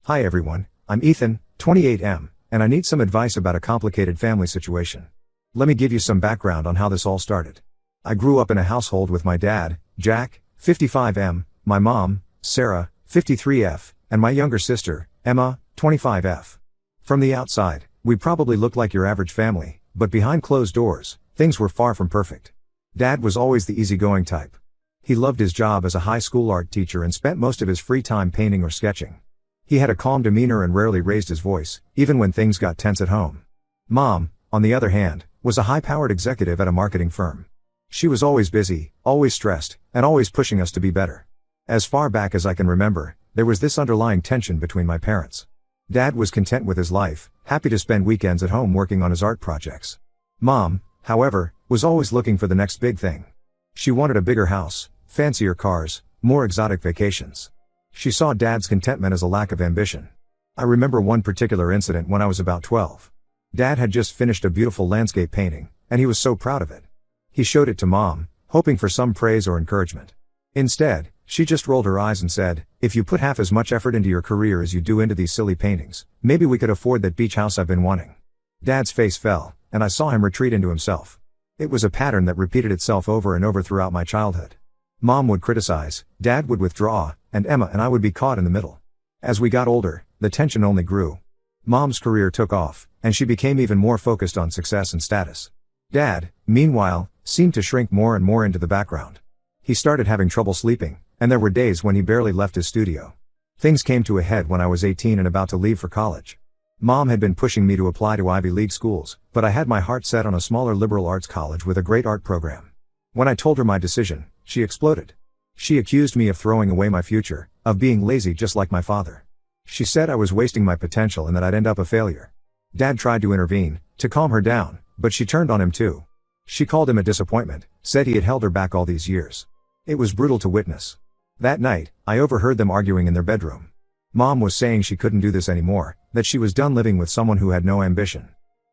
Hi everyone, I'm Ethan, 28M, and I need some advice about a complicated family situation. Let me give you some background on how this all started. I grew up in a household with my dad, Jack, 55M, my mom, Sarah, 53F, and my younger sister, Emma, 25F. From the outside, we probably looked like your average family, but behind closed doors, things were far from perfect. Dad was always the easygoing type. He loved his job as a high school art teacher and spent most of his free time painting or sketching. He had a calm demeanor and rarely raised his voice, even when things got tense at home. Mom, on the other hand, was a high-powered executive at a marketing firm. She was always busy, always stressed, and always pushing us to be better. As far back as I can remember, there was this underlying tension between my parents. Dad was content with his life, happy to spend weekends at home working on his art projects. Mom, however, was always looking for the next big thing. She wanted a bigger house, fancier cars, more exotic vacations. She saw Dad's contentment as a lack of ambition. I remember one particular incident when I was about 12. Dad had just finished a beautiful landscape painting, and he was so proud of it. He showed it to Mom, hoping for some praise or encouragement. Instead, she just rolled her eyes and said, "If you put half as much effort into your career as you do into these silly paintings, maybe we could afford that beach house I've been wanting." Dad's face fell, and I saw him retreat into himself. It was a pattern that repeated itself over and over throughout my childhood. Mom would criticize, Dad would withdraw, and Emma and I would be caught in the middle. As we got older, the tension only grew. Mom's career took off, and she became even more focused on success and status. Dad, meanwhile, seemed to shrink more and more into the background. He started having trouble sleeping, and there were days when he barely left his studio. Things came to a head when I was 18 and about to leave for college. Mom had been pushing me to apply to Ivy League schools, but I had my heart set on a smaller liberal arts college with a great art program. When I told her my decision, she exploded. She accused me of throwing away my future, of being lazy just like my father. She said I was wasting my potential and that I'd end up a failure. Dad tried to intervene, to calm her down, but she turned on him too. She called him a disappointment, said he had held her back all these years. It was brutal to witness. That night, I overheard them arguing in their bedroom. Mom was saying she couldn't do this anymore, that she was done living with someone who had no ambition.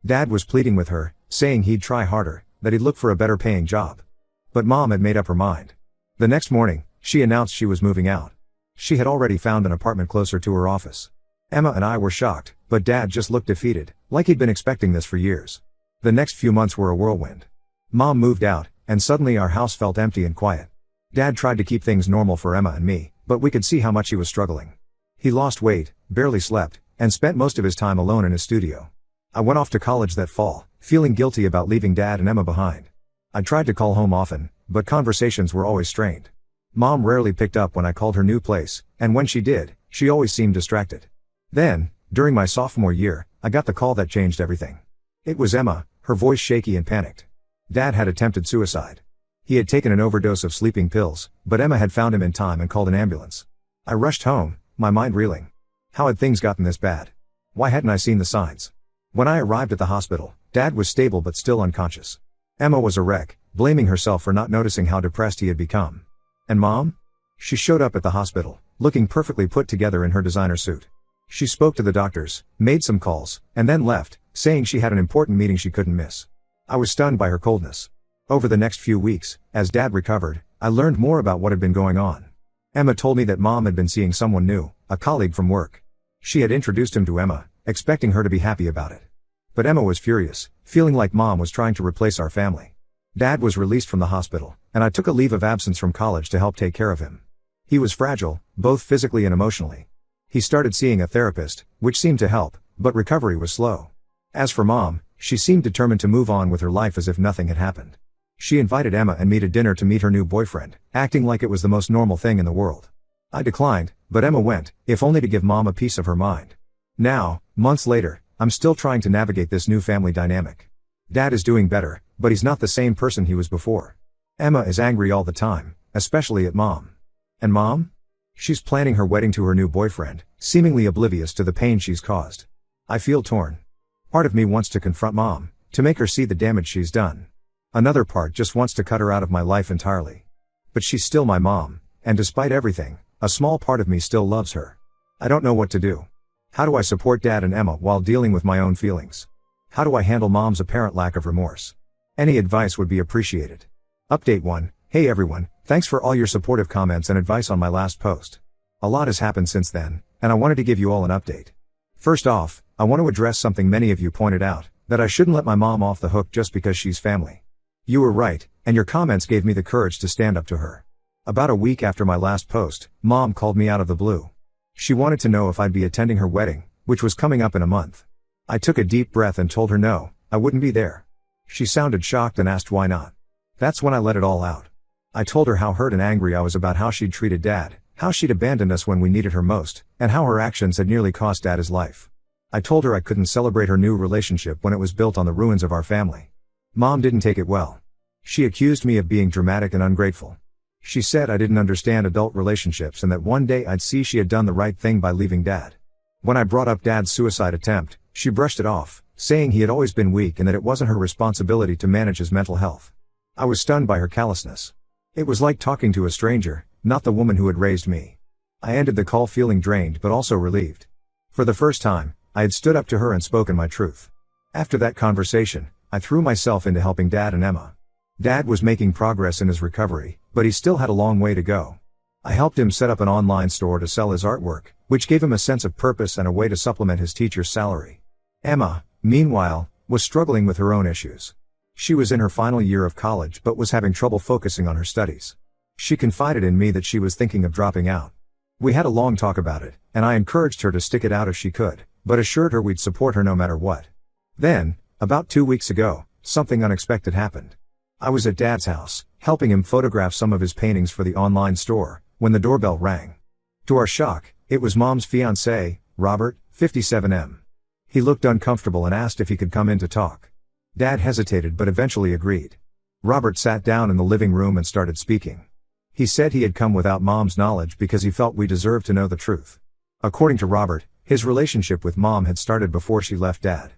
Dad was pleading with her, saying he'd try harder, that he'd look for a better paying job. But Mom had made up her mind. The next morning, she announced she was moving out. She had already found an apartment closer to her office. Emma and I were shocked, but Dad just looked defeated, like he'd been expecting this for years. The next few months were a whirlwind. Mom moved out, and suddenly our house felt empty and quiet. Dad tried to keep things normal for Emma and me, but we could see how much he was struggling. He lost weight, barely slept, and spent most of his time alone in his studio. I went off to college that fall, feeling guilty about leaving Dad and Emma behind. I tried to call home often, but conversations were always strained. Mom rarely picked up when I called her new place, and when she did, she always seemed distracted. Then, during my sophomore year, I got the call that changed everything. It was Emma, her voice shaky and panicked. Dad had attempted suicide. He had taken an overdose of sleeping pills, but Emma had found him in time and called an ambulance. I rushed home, my mind reeling. How had things gotten this bad? Why hadn't I seen the signs? When I arrived at the hospital, Dad was stable but still unconscious. Emma was a wreck, blaming herself for not noticing how depressed he had become. And Mom? She showed up at the hospital, looking perfectly put together in her designer suit. She spoke to the doctors, made some calls, and then left, saying she had an important meeting she couldn't miss. I was stunned by her coldness. Over the next few weeks, as Dad recovered, I learned more about what had been going on. Emma told me that Mom had been seeing someone new, a colleague from work. She had introduced him to Emma, expecting her to be happy about it. But Emma was furious, feeling like Mom was trying to replace our family. Dad was released from the hospital, and I took a leave of absence from college to help take care of him. He was fragile, both physically and emotionally. He started seeing a therapist, which seemed to help, but recovery was slow. As for Mom, she seemed determined to move on with her life as if nothing had happened. She invited Emma and me to dinner to meet her new boyfriend, acting like it was the most normal thing in the world. I declined, but Emma went, if only to give Mom a piece of her mind. Now, months later, I'm still trying to navigate this new family dynamic. Dad is doing better, but he's not the same person he was before. Emma is angry all the time, especially at Mom. And Mom? She's planning her wedding to her new boyfriend, seemingly oblivious to the pain she's caused. I feel torn. Part of me wants to confront Mom, to make her see the damage she's done. Another part just wants to cut her out of my life entirely. But she's still my mom, and despite everything, a small part of me still loves her. I don't know what to do. How do I support Dad and Emma while dealing with my own feelings? How do I handle Mom's apparent lack of remorse? Any advice would be appreciated. Update 1. Hey everyone, thanks for all your supportive comments and advice on my last post. A lot has happened since then, and I wanted to give you all an update. First off, I want to address something many of you pointed out, that I shouldn't let my mom off the hook just because she's family. You were right, and your comments gave me the courage to stand up to her. About a week after my last post, Mom called me out of the blue. She wanted to know if I'd be attending her wedding, which was coming up in a month. I took a deep breath and told her no, I wouldn't be there. She sounded shocked and asked why not. That's when I let it all out. I told her how hurt and angry I was about how she'd treated Dad, how she'd abandoned us when we needed her most, and how her actions had nearly cost Dad his life. I told her I couldn't celebrate her new relationship when it was built on the ruins of our family. Mom didn't take it well. She accused me of being dramatic and ungrateful. She said I didn't understand adult relationships and that one day I'd see she had done the right thing by leaving Dad. When I brought up Dad's suicide attempt, she brushed it off, saying he had always been weak and that it wasn't her responsibility to manage his mental health. I was stunned by her callousness. It was like talking to a stranger, not the woman who had raised me. I ended the call feeling drained but also relieved. For the first time, I had stood up to her and spoken my truth. After that conversation, I threw myself into helping Dad and Emma. Dad was making progress in his recovery, but he still had a long way to go. I helped him set up an online store to sell his artwork, which gave him a sense of purpose and a way to supplement his teacher's salary. Emma, meanwhile, was struggling with her own issues. She was in her final year of college but was having trouble focusing on her studies. She confided in me that she was thinking of dropping out. We had a long talk about it, and I encouraged her to stick it out if she could, but assured her we'd support her no matter what. Then, about 2 weeks ago, something unexpected happened. I was at Dad's house, helping him photograph some of his paintings for the online store, when the doorbell rang. To our shock, it was Mom's fiancé, Robert, 57M. He looked uncomfortable and asked if he could come in to talk. Dad hesitated but eventually agreed. Robert sat down in the living room and started speaking. He said he had come without Mom's knowledge because he felt we deserved to know the truth. According to Robert, his relationship with Mom had started before she left Dad.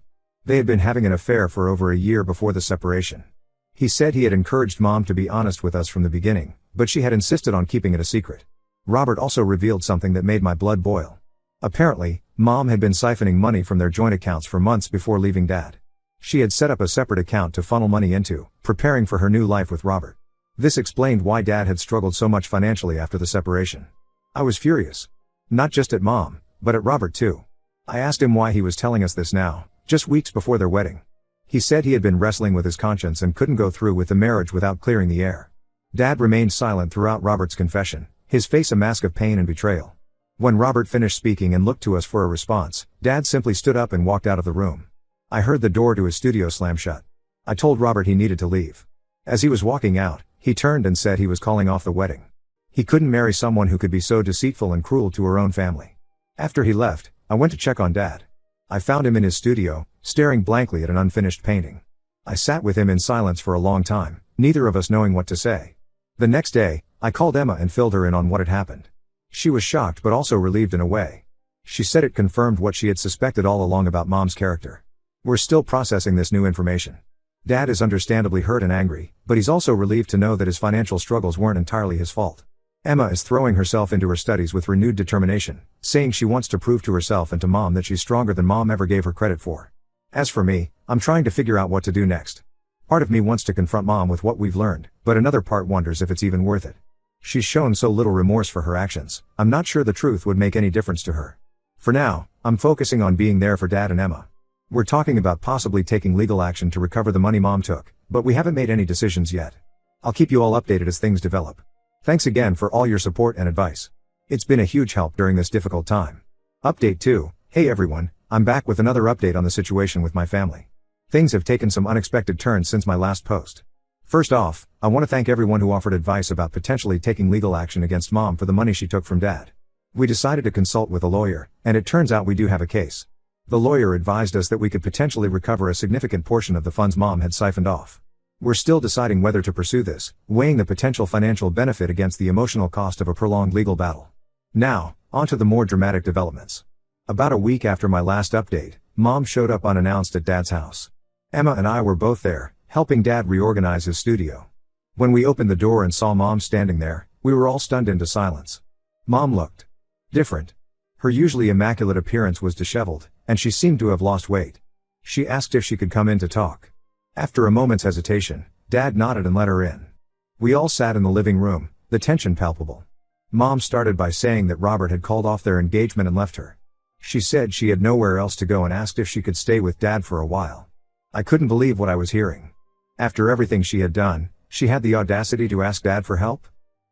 They had been having an affair for over a year before the separation. He said he had encouraged Mom to be honest with us from the beginning, but she had insisted on keeping it a secret. Robert also revealed something that made my blood boil. Apparently, Mom had been siphoning money from their joint accounts for months before leaving Dad. She had set up a separate account to funnel money into, preparing for her new life with Robert. This explained why Dad had struggled so much financially after the separation. I was furious. Not just at Mom, but at Robert too. I asked him why he was telling us this now, just weeks before their wedding. He said he had been wrestling with his conscience and couldn't go through with the marriage without clearing the air. Dad remained silent throughout Robert's confession, his face a mask of pain and betrayal. When Robert finished speaking and looked to us for a response, Dad simply stood up and walked out of the room. I heard the door to his studio slam shut. I told Robert he needed to leave. As he was walking out, he turned and said he was calling off the wedding. He couldn't marry someone who could be so deceitful and cruel to her own family. After he left, I went to check on Dad. I found him in his studio, staring blankly at an unfinished painting. I sat with him in silence for a long time, neither of us knowing what to say. The next day, I called Emma and filled her in on what had happened. She was shocked but also relieved in a way. She said it confirmed what she had suspected all along about Mom's character. We're still processing this new information. Dad is understandably hurt and angry, but he's also relieved to know that his financial struggles weren't entirely his fault. Emma is throwing herself into her studies with renewed determination, saying she wants to prove to herself and to Mom that she's stronger than Mom ever gave her credit for. As for me, I'm trying to figure out what to do next. Part of me wants to confront Mom with what we've learned, but another part wonders if it's even worth it. She's shown so little remorse for her actions, I'm not sure the truth would make any difference to her. For now, I'm focusing on being there for Dad and Emma. We're talking about possibly taking legal action to recover the money Mom took, but we haven't made any decisions yet. I'll keep you all updated as things develop. Thanks again for all your support and advice. It's been a huge help during this difficult time. Update 2. Hey everyone, I'm back with another update on the situation with my family. Things have taken some unexpected turns since my last post. First off, I want to thank everyone who offered advice about potentially taking legal action against Mom for the money she took from Dad. We decided to consult with a lawyer, and it turns out we do have a case. The lawyer advised us that we could potentially recover a significant portion of the funds Mom had siphoned off. We're still deciding whether to pursue this, weighing the potential financial benefit against the emotional cost of a prolonged legal battle. Now, on to the more dramatic developments. About a week after my last update, Mom showed up unannounced at Dad's house. Emma and I were both there, helping Dad reorganize his studio. When we opened the door and saw Mom standing there, we were all stunned into silence. Mom looked different. Her usually immaculate appearance was disheveled, and she seemed to have lost weight. She asked if she could come in to talk. After a moment's hesitation, Dad nodded and let her in. We all sat in the living room, the tension palpable. Mom started by saying that Robert had called off their engagement and left her. She said she had nowhere else to go and asked if she could stay with Dad for a while. I couldn't believe what I was hearing. After everything she had done, she had the audacity to ask Dad for help?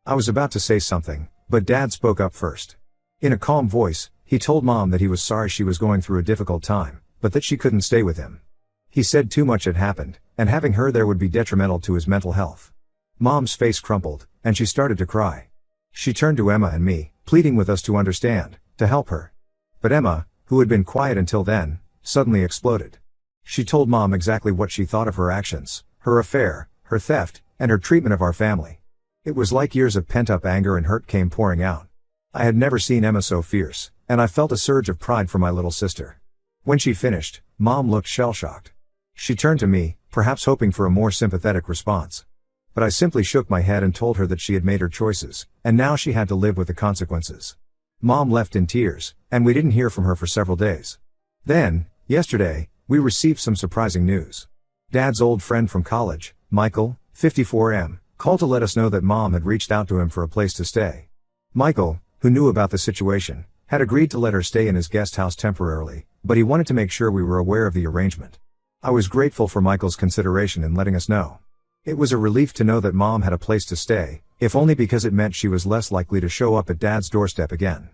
I was about to say something, but Dad spoke up first. In a calm voice, he told Mom that he was sorry she was going through a difficult time, but that she couldn't stay with him. He said too much had happened, and having her there would be detrimental to his mental health. Mom's face crumpled, and she started to cry. She turned to Emma and me, pleading with us to understand, to help her. But Emma, who had been quiet until then, suddenly exploded. She told Mom exactly what she thought of her actions, her affair, her theft, and her treatment of our family. It was like years of pent-up anger and hurt came pouring out. I had never seen Emma so fierce, and I felt a surge of pride for my little sister. When she finished, Mom looked shell-shocked. She turned to me, perhaps hoping for a more sympathetic response. But I simply shook my head and told her that she had made her choices, and now she had to live with the consequences. Mom left in tears, and we didn't hear from her for several days. Then, yesterday, we received some surprising news. Dad's old friend from college, Michael, 54M, called to let us know that Mom had reached out to him for a place to stay. Michael, who knew about the situation, had agreed to let her stay in his guest house temporarily, but he wanted to make sure we were aware of the arrangement. I was grateful for Michael's consideration in letting us know. It was a relief to know that Mom had a place to stay, if only because it meant she was less likely to show up at Dad's doorstep again.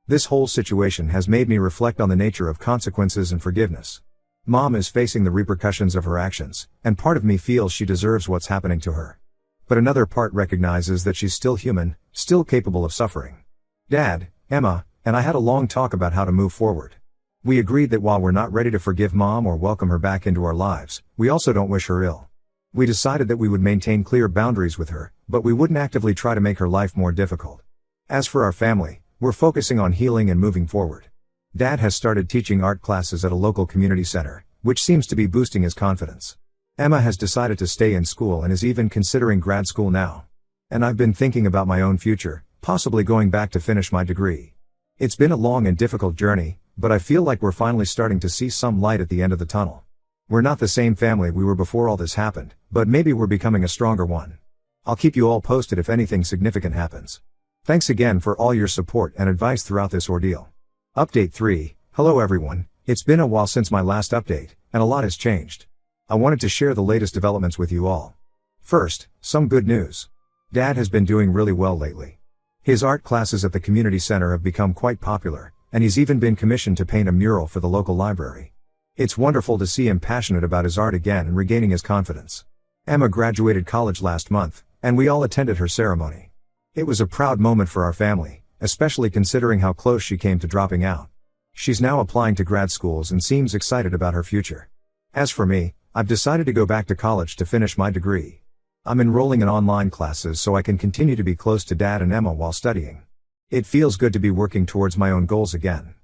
This whole situation has made me reflect on the nature of consequences and forgiveness. Mom is facing the repercussions of her actions, and part of me feels she deserves what's happening to her. But another part recognizes that she's still human, still capable of suffering. Dad, Emma, and I had a long talk about how to move forward. We agreed that while we're not ready to forgive Mom or welcome her back into our lives, we also don't wish her ill. We decided that we would maintain clear boundaries with her, but we wouldn't actively try to make her life more difficult. As for our family, we're focusing on healing and moving forward. Dad has started teaching art classes at a local community center, which seems to be boosting his confidence. Emma has decided to stay in school and is even considering grad school now. And I've been thinking about my own future, possibly going back to finish my degree. It's been a long and difficult journey, but I feel like we're finally starting to see some light at the end of the tunnel. We're not the same family we were before all this happened, but maybe we're becoming a stronger one. I'll keep you all posted if anything significant happens. Thanks again for all your support and advice throughout this ordeal. Update 3. Hello everyone, it's been a while since my last update, and a lot has changed. I wanted to share the latest developments with you all. First, some good news. Dad has been doing really well lately. His art classes at the community center have become quite popular, and he's even been commissioned to paint a mural for the local library. It's wonderful to see him passionate about his art again and regaining his confidence. Emma graduated college last month, and we all attended her ceremony. It was a proud moment for our family, especially considering how close she came to dropping out. She's now applying to grad schools and seems excited about her future. As for me, I've decided to go back to college to finish my degree. I'm enrolling in online classes so I can continue to be close to Dad and Emma while studying. It feels good to be working towards my own goals again.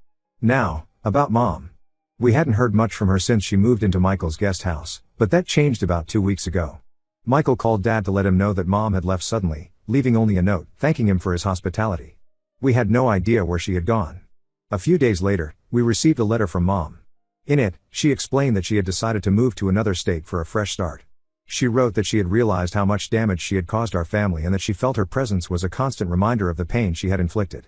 Now, about Mom. We hadn't heard much from her since she moved into Michael's guest house, but that changed about 2 weeks ago. Michael called Dad to let him know that Mom had left suddenly, leaving only a note thanking him for his hospitality. We had no idea where she had gone. A few days later, we received a letter from Mom. In it, she explained that she had decided to move to another state for a fresh start. She wrote that she had realized how much damage she had caused our family and that she felt her presence was a constant reminder of the pain she had inflicted.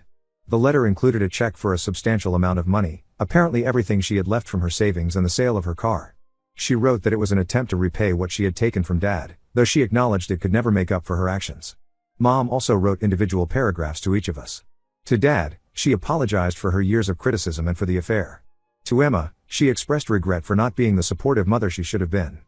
The letter included a check for a substantial amount of money, apparently everything she had left from her savings and the sale of her car. She wrote that it was an attempt to repay what she had taken from Dad, though she acknowledged it could never make up for her actions. Mom also wrote individual paragraphs to each of us. To Dad, she apologized for her years of criticism and for the affair. To Emma, she expressed regret for not being the supportive mother she should have been.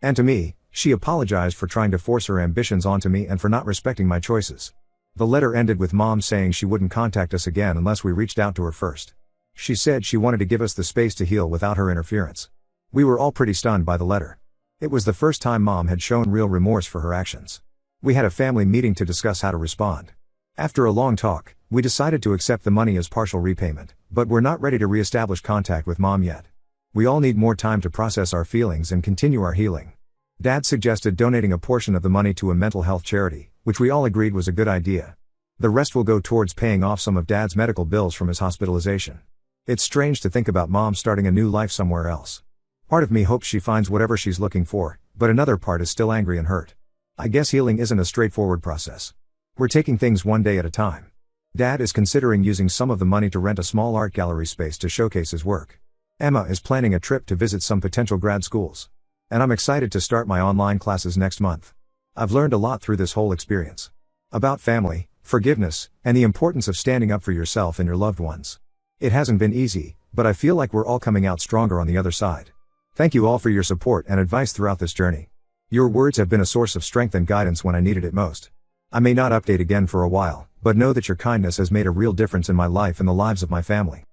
And to me, she apologized for trying to force her ambitions onto me and for not respecting my choices. The letter ended with Mom saying she wouldn't contact us again unless we reached out to her first. She said she wanted to give us the space to heal without her interference. We were all pretty stunned by the letter. It was the first time Mom had shown real remorse for her actions. We had a family meeting to discuss how to respond. After a long talk, we decided to accept the money as partial repayment, but we're not ready to re-establish contact with Mom yet. We all need more time to process our feelings and continue our healing. Dad suggested donating a portion of the money to a mental health charity, which we all agreed was a good idea. The rest will go towards paying off some of Dad's medical bills from his hospitalization. It's strange to think about Mom starting a new life somewhere else. Part of me hopes she finds whatever she's looking for, but another part is still angry and hurt. I guess healing isn't a straightforward process. We're taking things one day at a time. Dad is considering using some of the money to rent a small art gallery space to showcase his work. Emma is planning a trip to visit some potential grad schools. And I'm excited to start my online classes next month. I've learned a lot through this whole experience. About family, forgiveness, and the importance of standing up for yourself and your loved ones. It hasn't been easy, but I feel like we're all coming out stronger on the other side. Thank you all for your support and advice throughout this journey. Your words have been a source of strength and guidance when I needed it most. I may not update again for a while, but know that your kindness has made a real difference in my life and the lives of my family.